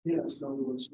Yeah, so it's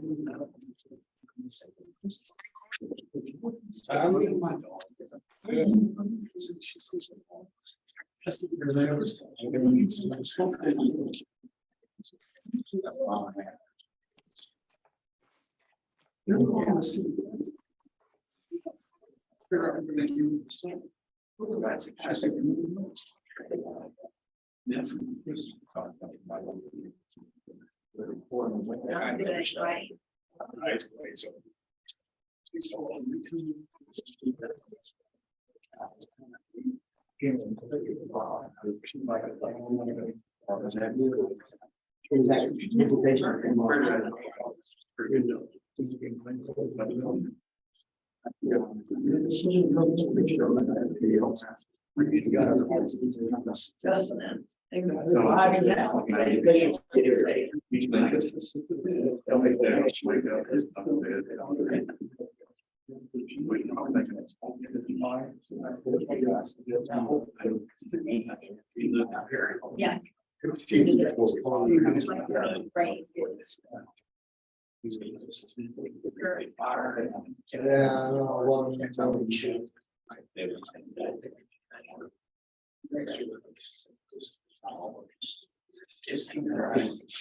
Right.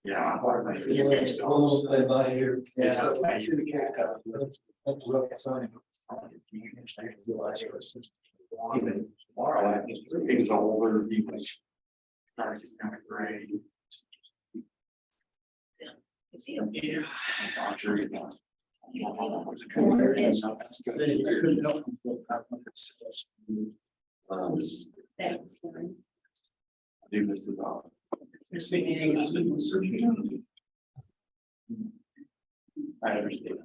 Yeah. Right. Yeah. Almost by here. Yeah. Even tomorrow, I think things are older, people. Yeah. I'm sure you know. I understand.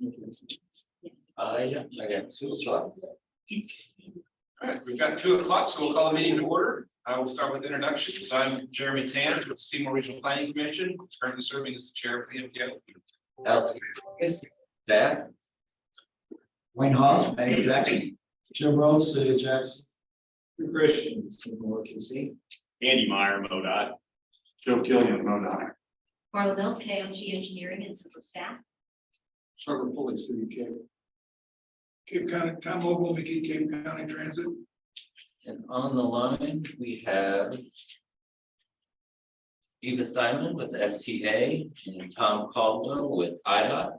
Yeah, I got 2 o'clock. All right, we've got 2 o'clock, so we'll call the meeting to order. I will start with introductions. I'm Jeremy Tans with the Seymour Regional Planning Commission, currently serving as the chair of the MPO. Alex, staff, Wayne Hawes, Mayor Jackson. Jim Rhodes, City of Jackson. Christian, Andy Meyer, MoDOT. Joe Killian, MoDOT. Marla Mills, KMG Engineering and Civil Staff. Trevor Pulley, City of Cape County, Tom Mobile, McKee, Cape County Transit. and on the line, we have Eva Steinman with FTA and Tom Caldwell with IDOT.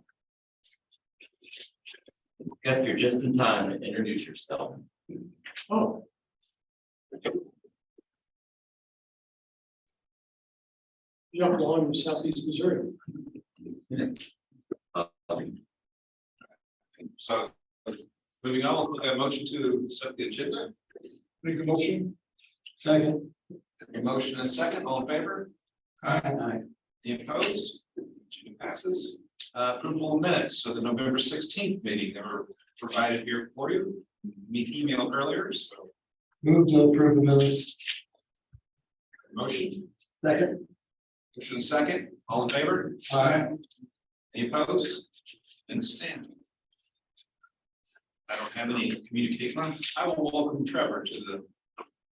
Jeff, you're just in time to introduce yourself. Oh. You don't belong in Southeast Missouri. So moving on, we'll look at a motion to set the agenda. Make a motion. Second. A motion and a second, all in favor? Aye. Any opposed? Motion passes. Approval of minutes, so the November 16th meeting, they were provided here for you. Me emailed earlier, so Move to approve the minutes. motion, Second. motion and second, all in favor? Aye. Any opposed? And stand. I don't have any communication. I will welcome Trevor to the,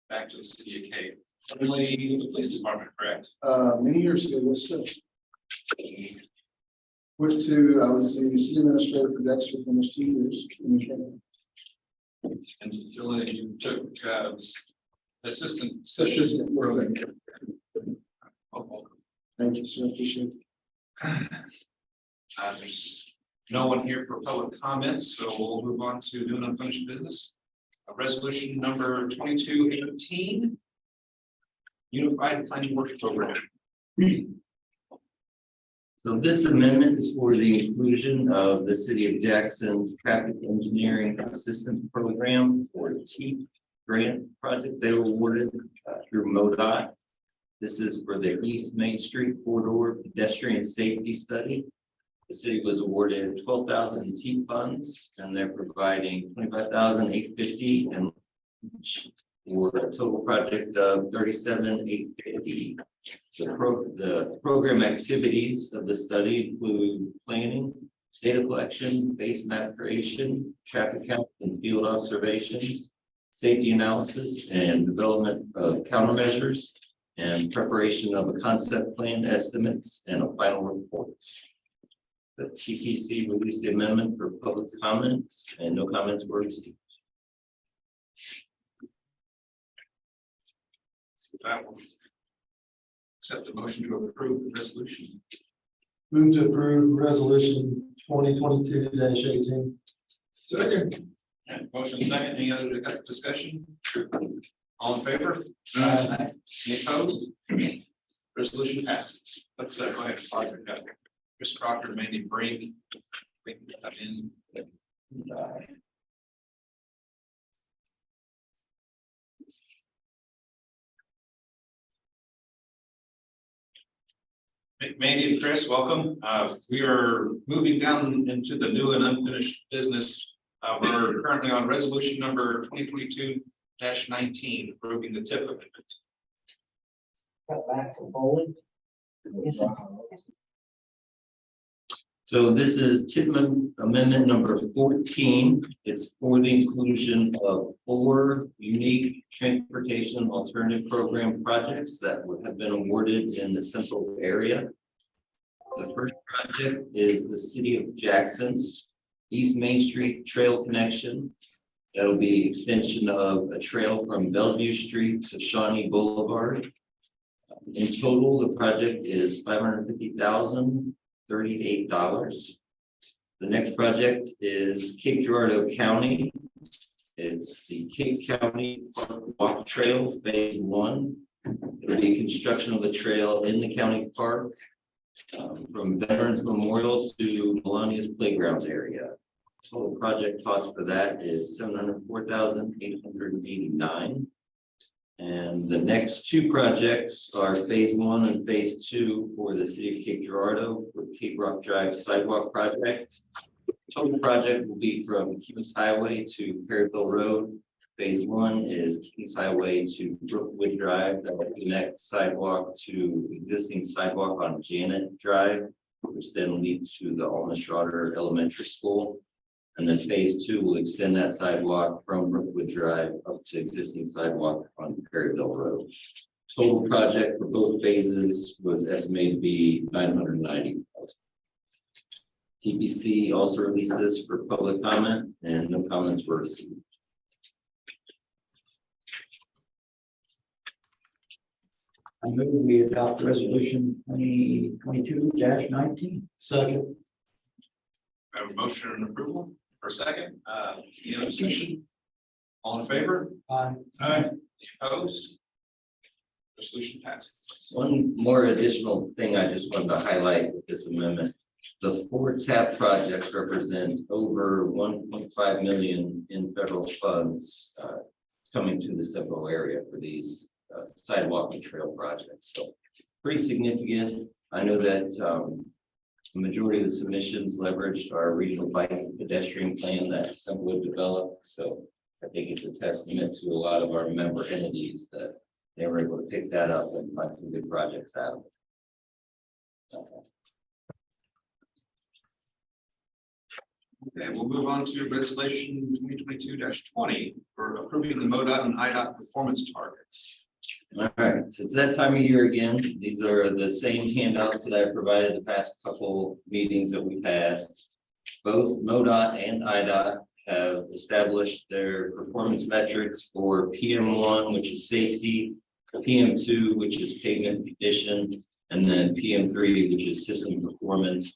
back to the city of Cape. Really, the police department, correct? Many years ago, this, went to, I was the city administrator for Dexter for almost 2 years. And Phil, you took assistant. Assistant, really. Oh, Thank you, sir. Appreciate it. there's no one here for public comments, so we'll move on to new and unfinished business. Resolution number 2218. Unified Planning Work Program. So this amendment is for the inclusion of the City of Jackson's Traffic Engineering Assistance Program, or TEAP, grant project they were awarded through MoDOT. This is for the East Main Street corridor pedestrian safety study. The city was awarded 12,000 in T funds, and they're providing 25,850 and for a total project of 37,850. The program activities of the study include planning, data collection, base map creation, traffic count and field observations, safety analysis and development of countermeasures, and preparation of a concept plan, estimates, and a final report. The TPC released the amendment for public comments, and no comments were received. With that one. Accept the motion to approve the resolution. Move to approve resolution 2022-18. Second. And motion second, any other discussion? All in favor? Aye. Any opposed? Resolution passes. Let's go ahead and talk about Chris Crocker, Mandy Brink. In. Mandy and Chris, welcome. We are moving down into the new and unfinished business. We're currently on resolution number 2022-19, approving the TIP amendment. Cut back to bowling. So this is TIP amendment number 14. It's for the inclusion of 4 unique transportation alternative program projects that would have been awarded in the SEMPO area. The first project is the City of Jackson's East Main Street Trail Connection. That'll be extension of a trail from Bellevue Street to Shawnee Boulevard. In total, the project is $550,038. The next project is Cape Girardeau County. It's the Cape County Park Walk Trail Phase 1. It'll be construction of the trail in the county park from Veterans Memorial to Melania's Playgrounds area. Total project cost for that is $704,889. And the next 2 projects are Phase 1 and Phase 2 for the City of Cape Girardeau for Cape Rock Drive Sidewalk Project. Total project will be from Kings Highway to Perryville Road. Phase 1 is Kings Highway to Brookwood Drive, that will connect sidewalk to existing sidewalk on Janet Drive, which then leads to the Alma Schroeder Elementary School. And then Phase 2 will extend that sidewalk from Brookwood Drive up to existing sidewalk on Perryville Road. Total project for both phases was estimated to be $990,000. TPC also released this for public comment, and no comments were received. I move we adopt resolution 2022-19. Second. I have a motion and approval for a second. Any other discussion? All in favor? Aye. Any opposed? Resolution passes. One more additional thing I just wanted to highlight with this amendment. The 4 TAP projects represent over 1.5 million in federal funds coming to the SEMPO area for these sidewalk and trail projects. So pretty significant. I know that the majority of the submissions leveraged our regional bike and pedestrian plan that SEMPO developed. So I think it's a testament to a lot of our member entities that they were able to pick that up and find some good projects out of it. Okay, we'll move on to resolution 2022-20 for approving the MoDOT and IDOT performance targets. All right, so it's that time of year again. These are the same handouts that I provided the past couple meetings that we've had. Both MoDOT and IDOT have established their performance metrics for PM1, which is safety, PM2, which is pavement condition, and then PM3, which is system performance.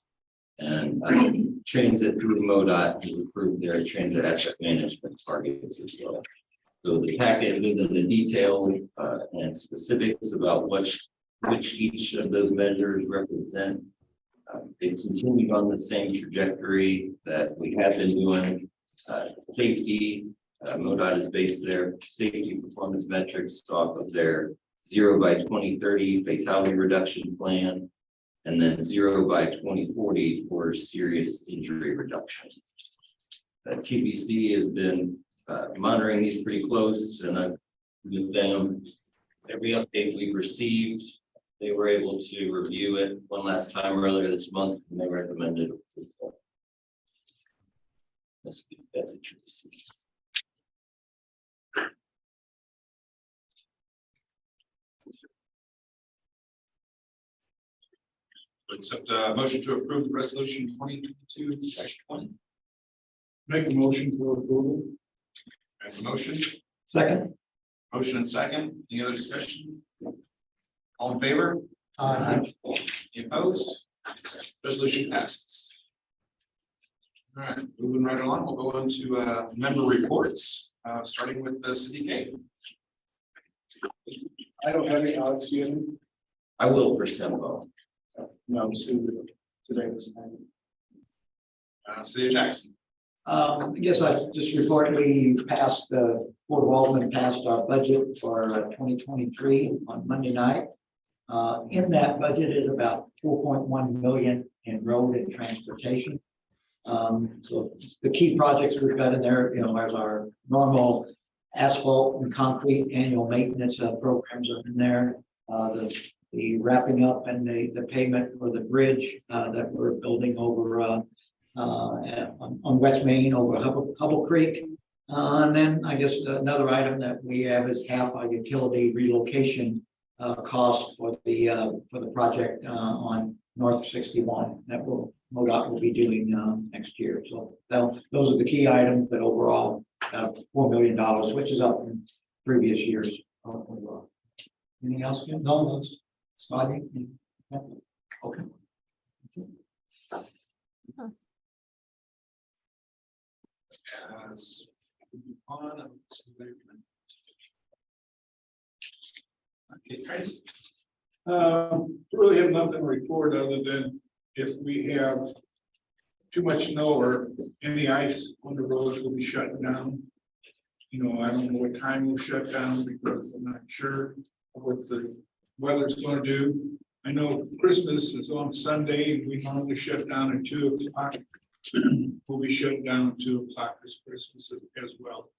And Transit through MoDOT has approved their transit asset management targets as well. So the packet within the detail and specifics about which each of those measures represent. They continued on the same trajectory that we have been doing. Safety, MoDOT has based their safety performance metrics off of their 0 by 2030 fatality reduction plan, and then 0 by 2040 for serious injury reduction. TBC has been monitoring these pretty close, and I've with them. Every update we've received, they were able to review it one last time earlier this month, and they recommended it. That's it. Accept a motion to approve resolution 2022-20. Make a motion for approval. I have a motion, Second. motion and second. Any other discussion? All in favor? Aye. Any opposed? Resolution passes. All right, moving right along, we'll go into member reports, starting with the city gate. I don't have any odds yet. I will for SEMPO. No, today was. City of Jackson. I guess I just report we passed, Board of Aldermen passed our budget for 2023 on Monday night. In that budget is about 4.1 million in road and transportation. So the key projects we've got in there, as our normal asphalt and concrete annual maintenance programs are in there. The wrapping up and the payment for the bridge that we're building over on West Main over Hubble Creek. And then I guess another item that we have is half our utility relocation cost for the project on North 61 that MoDOT will be doing next year. So those are the key items, but overall $4 million, which is up from previous years. Anything else, Jim? No, Scotty? Okay. Okay, crazy. Really have nothing to report other than if we have too much snow or any ice on the roads, we'll be shutting down. I don't know what time we'll shut down because I'm not sure what the weather's going to do. I know Christmas is on Sunday and we normally shut down at 2 o'clock. We'll be shutting down at 2 o'clock this Christmas as well.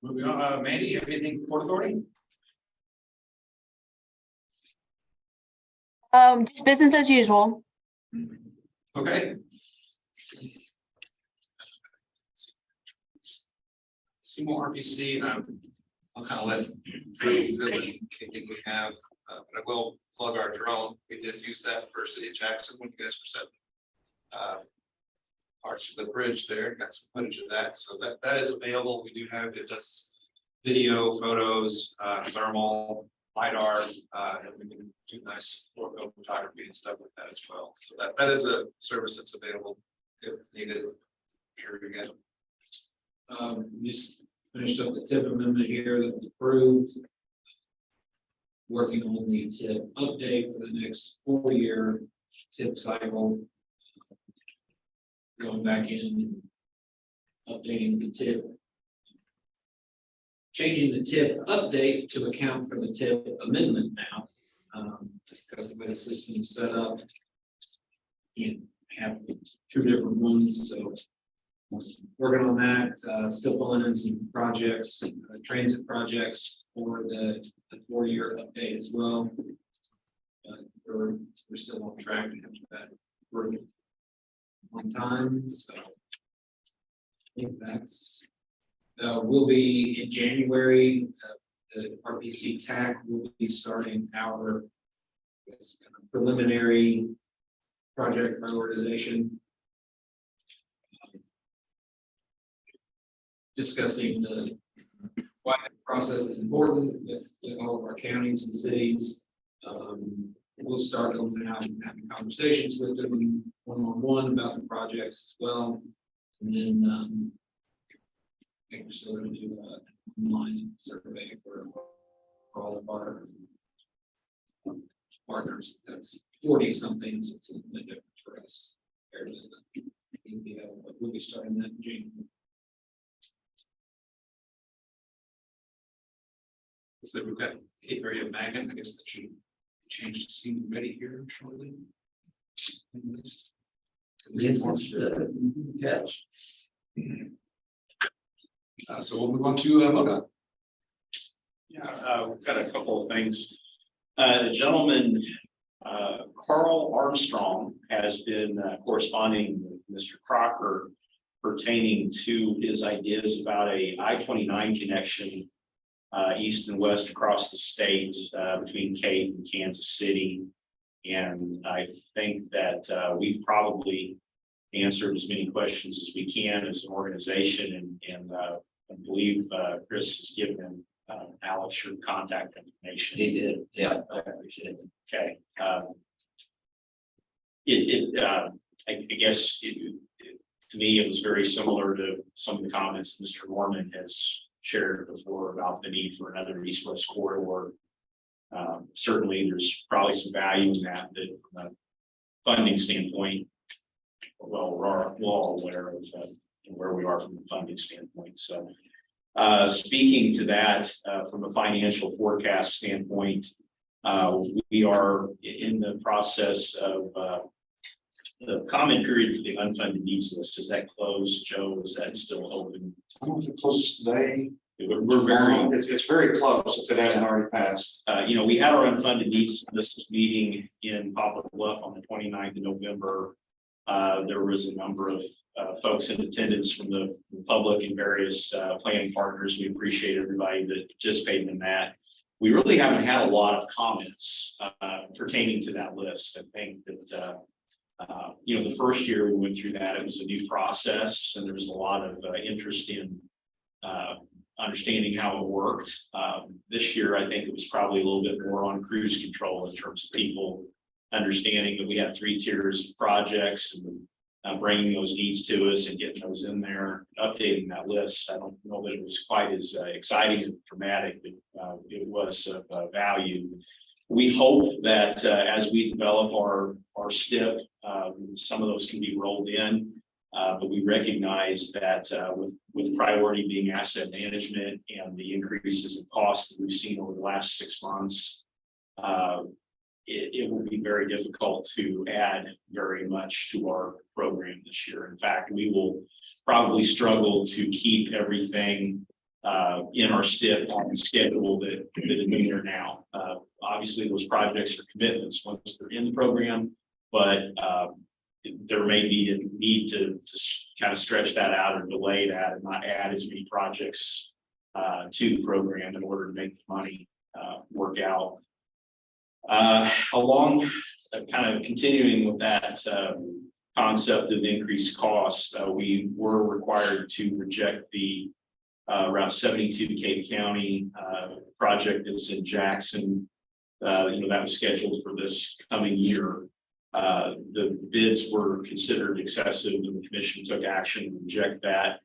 Moving on, Mandy, anything Port Authority? Just business as usual. Okay. Seymour RPC, I'll kind of let Freddie fill in anything we have, but I will plug our drone. We did use that for City of Jackson when you guys were setting parts of the bridge there. Got some footage of that, so that is available. We do have it. Does video, photos, thermal, LiDAR, and we can do nice photography and stuff with that as well. So that is a service that's available if it's needed. Sure, you get. Just finished up the TIP amendment here that was approved. Working on the TIP update for the next 4-year TIP cycle. Going back in, updating the TIP. Changing the TIP update to account for the TIP amendment now. Because the way the system is set up, you have 2 different ones, so working on that, still pulling in some projects, transit projects for the 4-year update as well. We're still on track to have that approved on time, so I think that's will be in January. The RPC TAC will be starting our kind of preliminary project prioritization. Discussing why the process is important with all of our counties and cities. We'll start going out and having conversations with them one-on-one about the projects as well. And then I think we're still going to do an online survey for all of our partners. That's 40 something, so it's a little bit different for us compared to We'll be starting that in January. So we've got Cape Area Magnet, I guess that should change to seem ready here shortly. Yes, it should. Catch. So we'll move on to MoDOT. Yeah, we've got a couple of things. The gentleman, Carl Armstrong, has been corresponding with Mr. Crocker pertaining to his ideas about a I-29 connection east and west across the state between Cape and Kansas City. And I think that we've probably answered as many questions as we can as an organization, and I believe Chris has given Alex your contact information. He did, yeah, I appreciate it. Okay. I guess to me, it was very similar to some of the comments that Mr. Norman has shared before about the need for another east-west corridor. Certainly, there's probably some value in that, from a funding standpoint. Well, we're all aware of where we are from a funding standpoint. So, speaking to that, from a financial forecast standpoint, we are in the process of the comment period for the unfunded needs list. Does that close, Joe? Is that still open? I don't know if it closes today. We're very, It's very close if it hasn't already passed. we had our unfunded needs list meeting in Poplar Bluff on the 29th of November. There was a number of folks in attendance from the public and various planning partners. We appreciate everybody that participated in that. We really haven't had a lot of comments pertaining to that list. I think that the first year we went through that, it was a new process, and there was a lot of interest in understanding how it worked. This year, I think it was probably a little bit more on cruise control in terms of people understanding that we have 3 tiers of projects, and bringing those needs to us and getting those in there, updating that list. I don't know that it was quite as exciting and dramatic, but it was of value. We hope that as we develop our STIP, some of those can be rolled in. But we recognize that with priority being asset management and the increases in costs that we've seen over the last 6 months, it will be very difficult to add very much to our program this year. In fact, we will probably struggle to keep everything in our STIP on the schedule that is in there now. Obviously, those projects are commitments once they're in the program, but there may be a need to kind of stretch that out or delay that and not add as many projects to the program in order to make the money work out. Along kind of continuing with that concept of increased costs, we were required to reject the Route 72 Cape County project that's in Jackson. That was scheduled for this coming year. The bids were considered excessive, and the commission took action to reject that.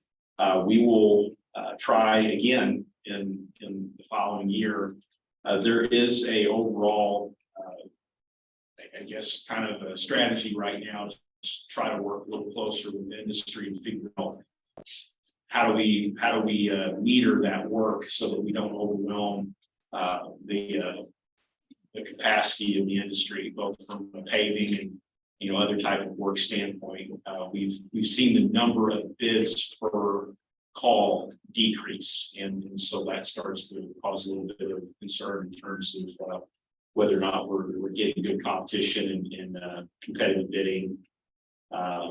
We will try again in the following year. There is a overall, I guess, kind of a strategy right now to try to work a little closer with the industry and figure out how do we meter that work so that we don't overwhelm the capacity of the industry, both from a paving and other type of work standpoint. We've seen the number of bids per call decrease, and so that starts to cause a little bit of concern in terms of whether or not we're getting good competition and competitive bidding.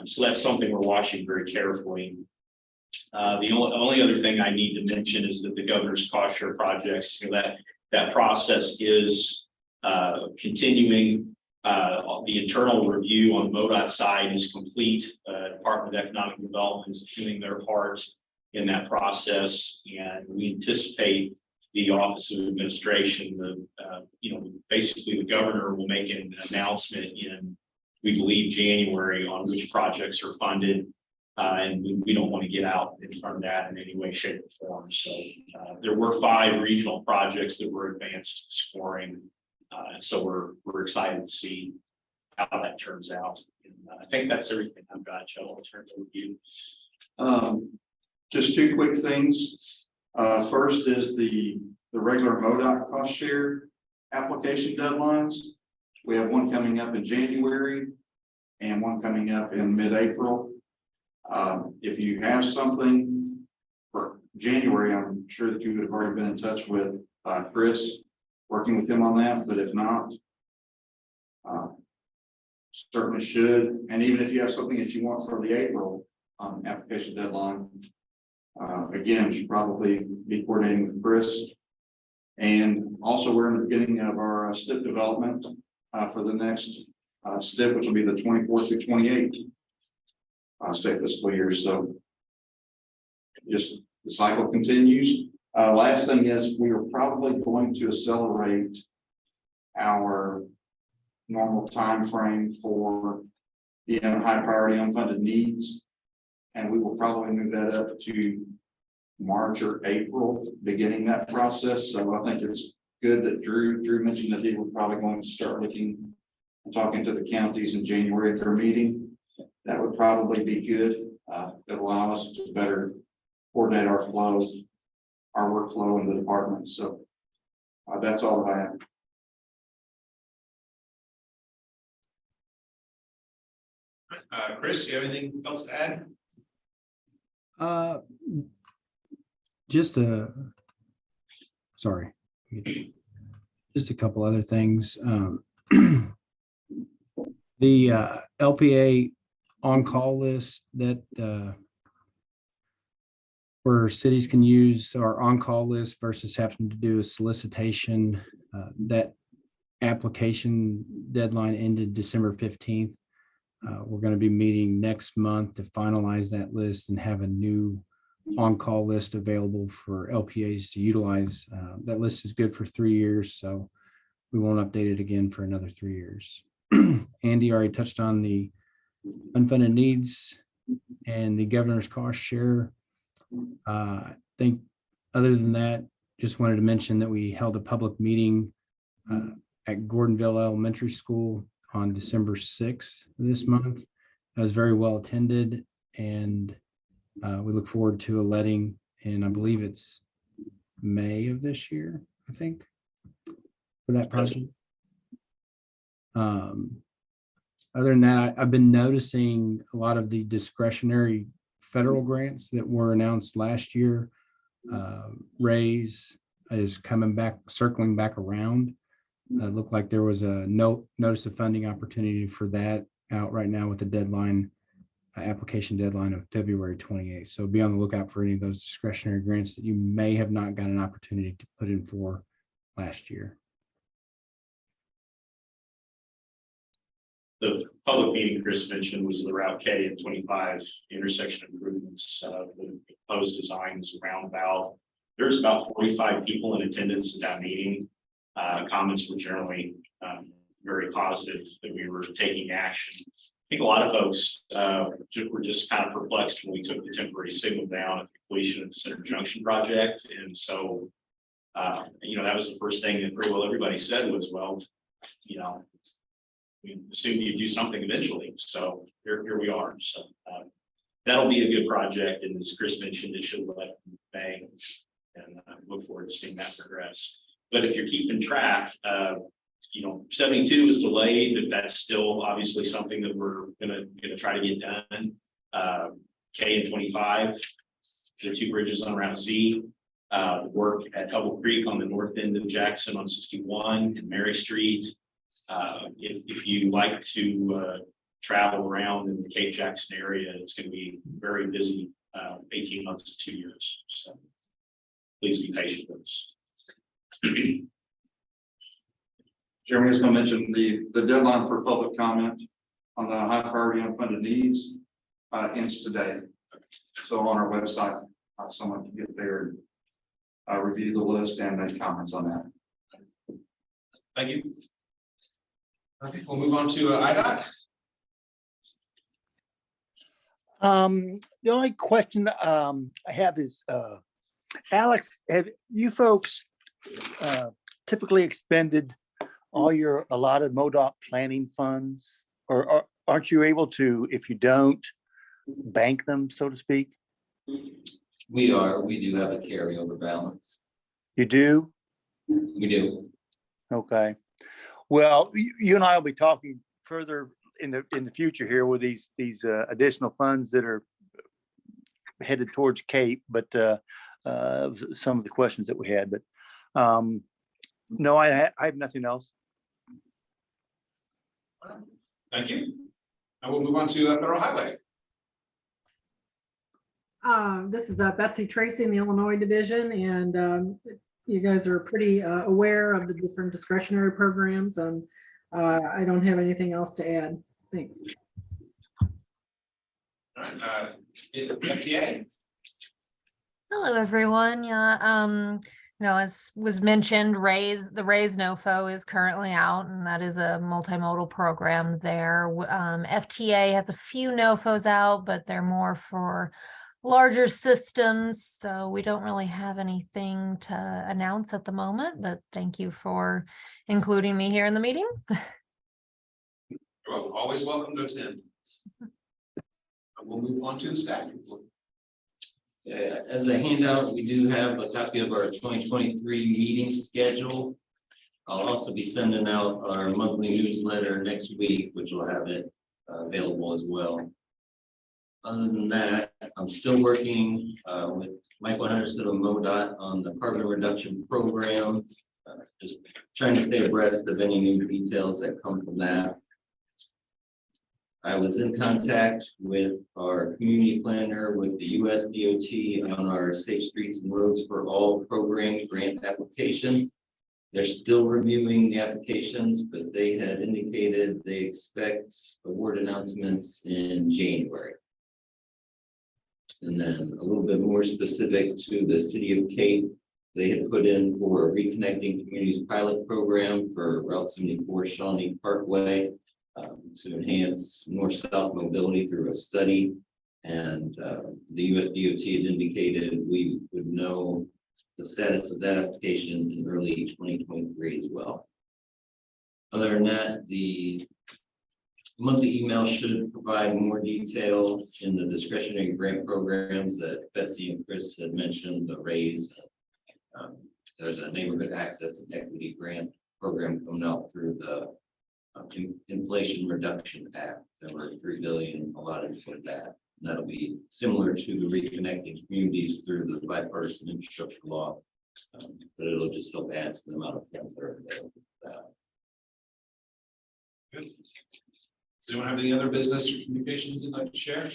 So that's something we're watching very carefully. The only other thing I need to mention is that the governor's cost share projects, that process is continuing. The internal review on MoDOT side is complete. Department of Economic Development is doing their part in that process, and we anticipate the Office of Administration, basically the governor will make an announcement in, we believe, January on which projects are funded. And we don't want to get out in front of that in any way, shape, or form. So there were 5 regional projects that were advanced scoring. And so we're excited to see how that turns out in And I think that's everything I've got, Joe. I'll turn it over to you. Just two quick things. First is the regular MoDOT cost share application deadlines. We have one coming up in January and one coming up in mid-April. If you have something for January, I'm sure that you would have already been in touch with Chris, working with him on that, but if not, certainly should. And even if you have something that you want for the April application deadline, again, you should probably be coordinating with Chris. And also, we're in the beginning of our STIP development for the next STIP, which will be the 24th through 28th state fiscal year. So just the cycle continues. Last thing is, we are probably going to accelerate our normal time frame for the high priority unfunded needs, and we will probably move that up to March or April, beginning that process. So I think it's good that Drew mentioned that he was probably going to start looking and talking to the counties in January at their meeting. That would probably be good. It'll allow us to better coordinate our flows, our workflow in the department. So that's all that I have. Chris, you have anything else to add? Just just a couple other things. The LPA on-call list that where cities can use our on-call list versus having to do a solicitation, that application deadline ended December 15th. We're going to be meeting next month to finalize that list and have a new on-call list available for LPAs to utilize. That list is good for 3 years, so we won't update it again for another 3 years. Andy already touched on the unfunded needs and the governor's cost share. I think other than that, just wanted to mention that we held a public meeting at Gordonville Elementary School on December 6th this month. It was very well attended, and we look forward to a letting, and I believe it's May of this year, I think, for that project. Other than that, I've been noticing a lot of the discretionary federal grants that were announced last year. Raise is coming back, circling back around. Looked like there was a notice of funding opportunity for that out right now with the deadline, application deadline of February 28th. So be on the lookout for any of those discretionary grants that you may have not got an opportunity to put in for last year. The public meeting Chris mentioned was the Route K and 25 intersection improvements. The proposed design was a roundabout. There's about 45 people in attendance at that meeting. Comments were generally very positive that we were taking action. I think a lot of folks were just kind of perplexed when we took the temporary signal down at the completion of the Center Junction project. And so, that was the first thing that pretty well everybody said was, well, we assumed you'd do something eventually. So here we are. So that'll be a good project. And as Chris mentioned, it should let in May, and look forward to seeing that progress. But if you're keeping track, 72 is delayed, but that's still obviously something that we're gonna try to get done. K and 25, the two bridges on Route Z, work at Hubble Creek on the north end of Jackson on 61 and Mary Street. If you like to travel around in the Cape Jackson area, it's going to be very busy 18 months to 2 years. So please be patient with us. Jeremy was going to mention the deadline for public comment on the high priority unfunded needs ends today. So on our website, someone can get there and review the list and make comments on that. Thank you. Okay, we'll move on to IDOT. The only question I have is, Alex, have you folks typically expended all your allotted MoDOT planning funds, or aren't you able to, if you don't, bank them, so to speak? We do have a carryover balance. You do? We do. Okay. Well, you and I will be talking further in the future here with these additional funds that are headed towards Cape, but some of the questions that we had, but no, I have nothing else. Thank you. I will move on to Federal Highway. This is Betsy Tracy in the Illinois division, and you guys are pretty aware of the different discretionary programs, and I don't have anything else to add. Thanks. All right, FTA. Hello, everyone. Yeah, as was mentioned, the Raise NOFO is currently out, and that is a multimodal program there. FTA has a few NOFOs out, but they're more for larger systems, so we don't really have anything to announce at the moment, but thank you for including me here in the meeting. You're always welcome to attend. We'll move on to the staff report. As a handout, we do have a copy of our 2023 meeting schedule. I'll also be sending out our monthly newsletter next week, which will have it available as well. Other than that, I'm still working with Michael Henderson of MoDOT on the carbon reduction program. Just trying to stay abreast of any new details that come from that. I was in contact with our community planner with the US DOT on our Safe Streets and Roads for All program grant application. They're still reviewing the applications, but they had indicated they expect award announcements in January. And then a little bit more specific to the city of Cape, they had put in for a Reconnecting Communities pilot program for Route 74 Shawnee Parkway to enhance north-south mobility through a study. And the US DOT had indicated we would know the status of that application in early 2023 as well. Other than that, the monthly email should provide more detail in the discretionary grant programs that Betsy and Chris had mentioned, the Raise. There's a neighborhood access and equity grant program coming out through the Inflation Reduction Act. There were $3 billion allotted for that. And that'll be similar to the Reconnecting Communities through the bipartisan infrastructure law, but it'll just help add to the amount of funds that are available for that. Good. Does anyone have any other business or communications you'd like to share?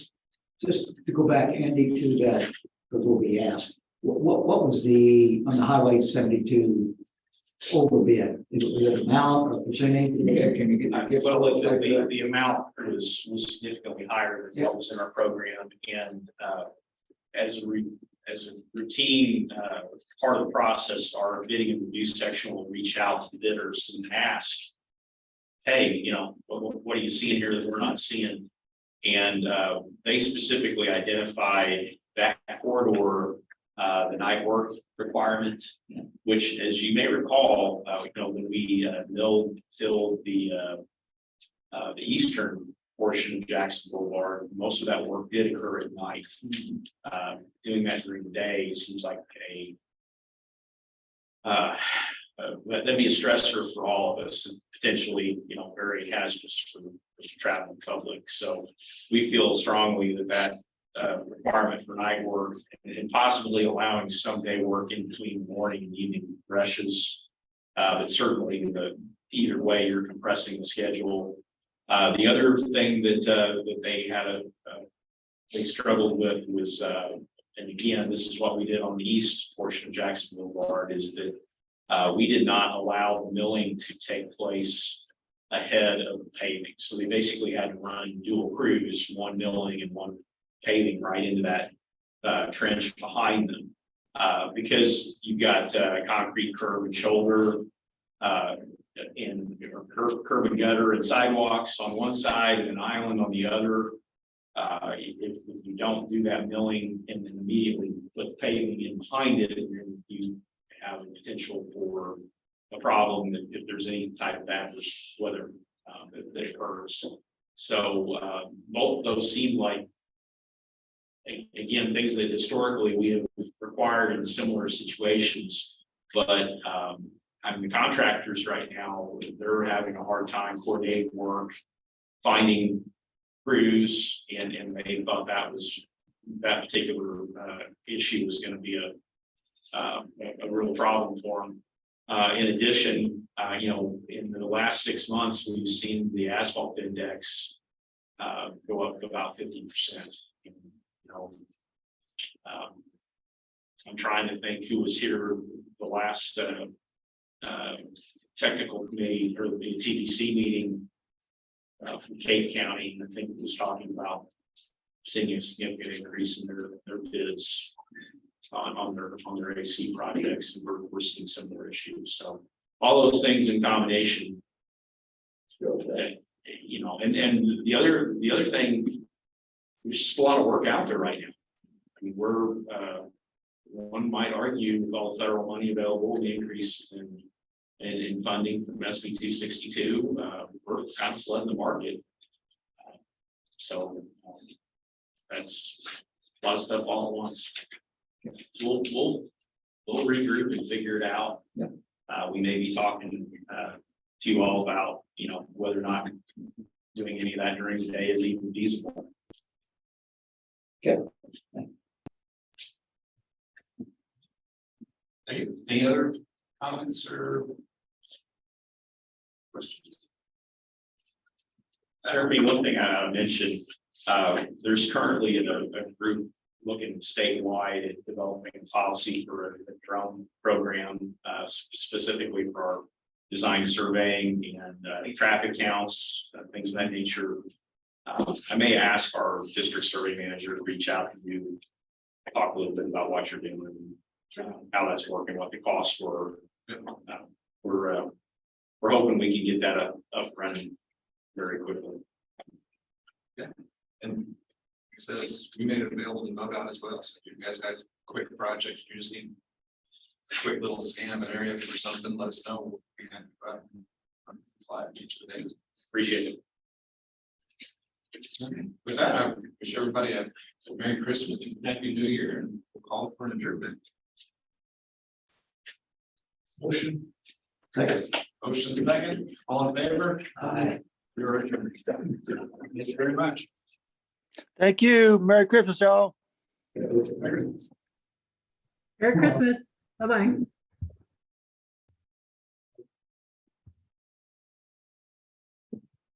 Just to go back, Andy, to that, before we asked, what was the, on the Highway 72 overbid? Was it amount or percentage? Yeah, can you get? Well, the amount was significantly higher than what was in our program, and as a routine part of the process, our bidding and review section will reach out to the bidders and ask, hey, what are you seeing here that we're not seeing? And they specifically identified that corridor, the night work requirement, which, as you may recall, when we filled the eastern portion of Jackson Boulevard, most of that work did occur at night. Doing that during the day seems like that'd be a stressor for all of us, and potentially, very hazardous for the traveling public. So we feel strongly that requirement for night work and possibly allowing some day work in between morning and evening rushes. But certainly either way, you're compressing the schedule. The other thing that they struggled with was, and again, this is what we did on the east portion of Jackson Boulevard, is that we did not allow the milling to take place ahead of the paving. So they basically had to run dual crews, one milling and one paving right into that trench behind them. Because you've got concrete curb and shoulder and curb and gutter and sidewalks on one side and an island on the other. If you don't do that milling and then immediately put paving in behind it, you have a potential for a problem if there's any type of adverse weather that occurs. So both of those seem like, again, things that historically we have required in similar situations. But I mean, the contractors right now, they're having a hard time coordinating work, finding crews, and they thought that particular issue was going to be a real problem for them. In addition, you know, in the last 6 months, we've seen the asphalt index go up to about 50%. You know, I'm trying to think who was here the last technical committee or the TDC meeting from Cape County. I think it was talking about seeing a significant increase in their bids on their AC projects, and we're seeing similar issues. So all those things in combination, you know, and the other thing, there's just a lot of work out there right now. I mean, we're one might argue with all the federal money available, the increase in funding from SB 262, we're kind of flooding the market. So that's a lot of stuff all at once. We'll regroup and figure it out. Yeah. We may be talking to you all about, you know, whether or not doing any of that during the day is even feasible. Okay. Thank you. Any other comments or questions? Jeremy, one thing I mentioned, there's currently a group looking statewide at developing a policy for a drone program, specifically for our design surveying and traffic counts, things of that nature. I may ask our district survey manager to reach out to you, talk a little bit about what you're doing, and how that's working, what the costs were. We're hoping we can get that up running very quickly. Yeah, and it says we made it available to MoDOT as well. So if you guys got a quick project, you just need a quick little scan of an area for something, let us know. We can apply each of the days. Appreciate it. Okay. With that, I wish everybody a Merry Christmas and Happy New Year, and we'll call for an adjournment. Motion. Second. Motion second. All in favor? Aye. You're adjourned. Thank you very much. Thank you. Merry Christmas, y'all. Merry Christmas. Bye-bye.